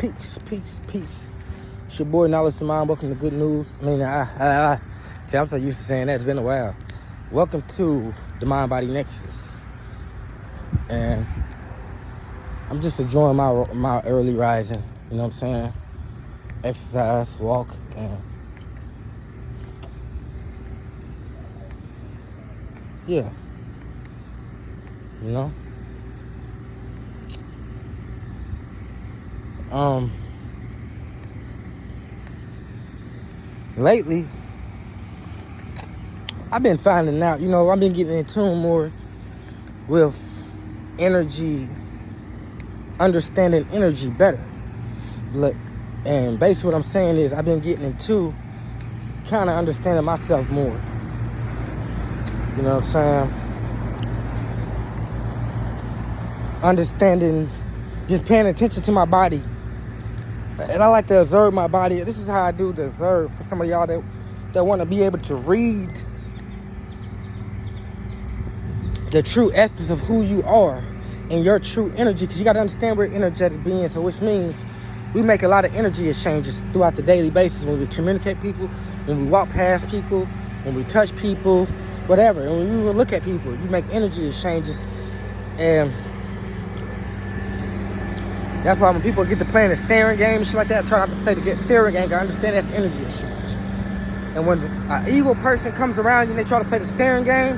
Peace, peace, peace. It's your boy Knowledge Mind. Welcome to Good News. See, I'm so used to saying that. It's been a while. Welcome to the Mind Body Nexus. And I'm just enjoying my early rising. You know what I'm saying? Exercise, walk, and yeah. You know? Lately, I've been finding out, I've been getting in tune more with energy, understanding energy better. And basically what I'm saying is I've been getting into kind of understanding myself more. You know what I'm saying? Understanding, just paying attention to my body. And I like to observe my body. This is how I do the observe for some of y'all that want to be able to read the true essence of who you are and your true energy. Because you got to understand we're energetic beings. So which means we make a lot of energy exchanges throughout the daily basis when we communicate people, when we walk past people, when we touch people, whatever. And when you look at people, you make energy exchanges. And that's why when people get to playing a staring game and shit like that, I try not to play the staring game. I understand that's energy exchange. And when an evil person comes around you and they try to play the staring game,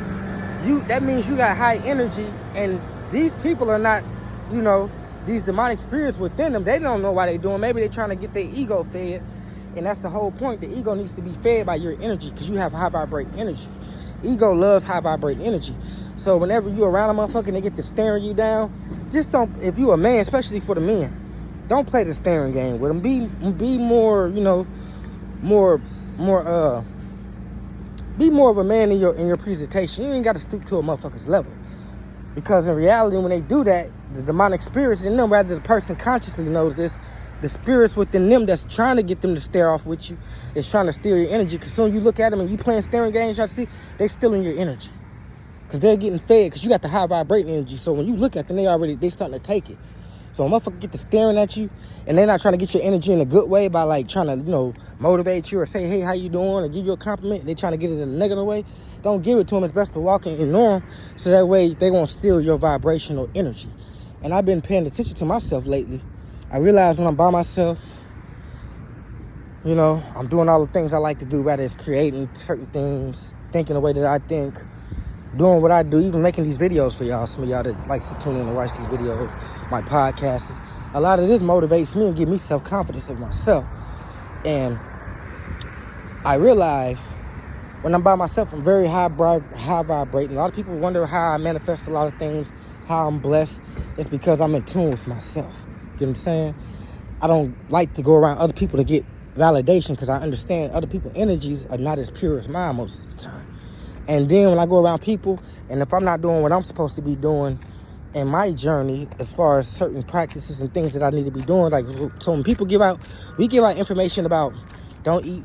that means you got high energy. And these people are not, these demonic spirits within them. They don't know why they're doing. Maybe they're trying to get their ego fed. And that's the whole point. The ego needs to be fed by your energy because you have high vibrating energy. Ego loves high vibrating energy. So whenever you're around a motherfucker and they get to staring you down, just don't, if you a man, especially for the men, don't play the staring game with them. Be more, be more of a man in your presentation. You ain't got to stoop to a motherfucker's level. Because in reality, when they do that, the demonic spirits in them, rather the person consciously knows this, the spirits within them that's trying to get them to stare off with you is trying to steal your energy. Because soon you look at them and you playing staring games, try to see, they stealing your energy. Because they're getting fed because you got the high vibrating energy. So when you look at them, they starting to take it. So a motherfucker get to staring at you and they're not trying to get your energy in a good way by like trying to, motivate you or say, hey, how you doing? Or give you a compliment. They trying to get it in a negative way. Don't give it to them. It's best to walk and ignore them so that way they won't steal your vibrational energy. And I've been paying attention to myself lately. I realize when I'm by myself, I'm doing all the things I like to do, whether it's creating certain things, thinking the way that I think, doing what I do, even making these videos for y'all. Some of y'all that likes to tune in and watch these videos, my podcasts. A lot of this motivates me and gives me self-confidence in myself. And I realize when I'm by myself, I'm very high vibrating. A lot of people wonder how I manifest a lot of things, how I'm blessed. It's because I'm in tune with myself. You know what I'm saying? I don't like to go around other people to get validation because I understand other people's energies are not as pure as mine most of the time. And then when I go around people, and if I'm not doing what I'm supposed to be doing in my journey, as far as certain practices and things that I need to be doing, like, so when people we give out information about don't eat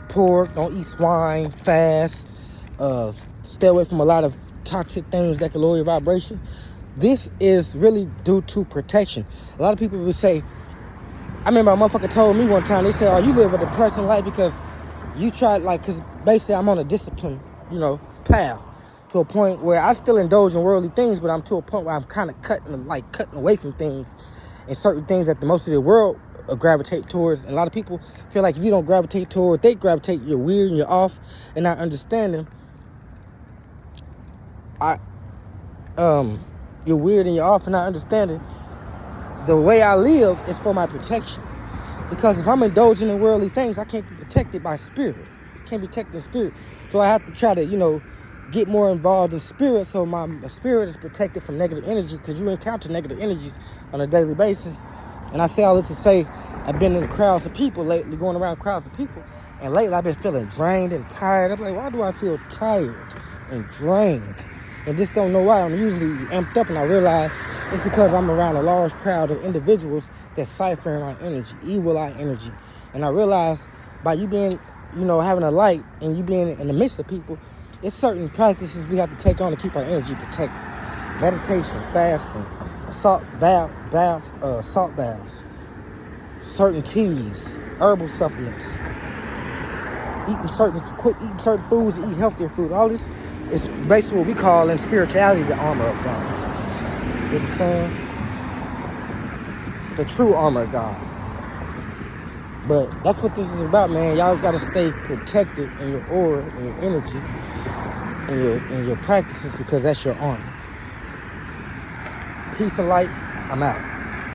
pork, don't eat swine, fast, stay away from a lot of toxic things that can lower your vibration. This is really due to protection. A lot of people would say, I remember a motherfucker told me one time, they said, oh, you live a depressing life because you tried, because basically I'm on a discipline, path to a point where I still indulge in worldly things, but I'm to a point where I'm kind of cutting away from things and certain things that the most of the world gravitate towards. And a lot of people feel like if you don't gravitate toward, they gravitate, you're weird and you're off and not understanding. You're weird and you're off and not understanding. The way I live is for my protection. Because if I'm indulging in worldly things, I can't be protected by spirit. I can't be protected in spirit. So I have to try to, get more involved in spirit so my spirit is protected from negative energy, because you encounter negative energies on a daily basis. And I say all this to say, I've been in crowds of people lately, going around crowds of people, and lately I've been feeling drained and tired. I'm like, why do I feel tired and drained? And just don't know why. I'm usually amped up, and I realize it's because I'm around a large crowd of individuals that's ciphering my energy, evil eye energy. And I realize by you being, having a light and you being in the midst of people, it's certain practices we have to take on to keep our energy protected. Meditation, fasting, salt baths, certain teas, herbal supplements, quit eating certain foods, eat healthier food. All this is basically what we call in spirituality the armor of God. You know what I'm saying? The true armor of God. But that's what this is about, man. Y'all gotta stay protected in your aura, in your energy, in your practices, because that's your armor. Peace and light. I'm out.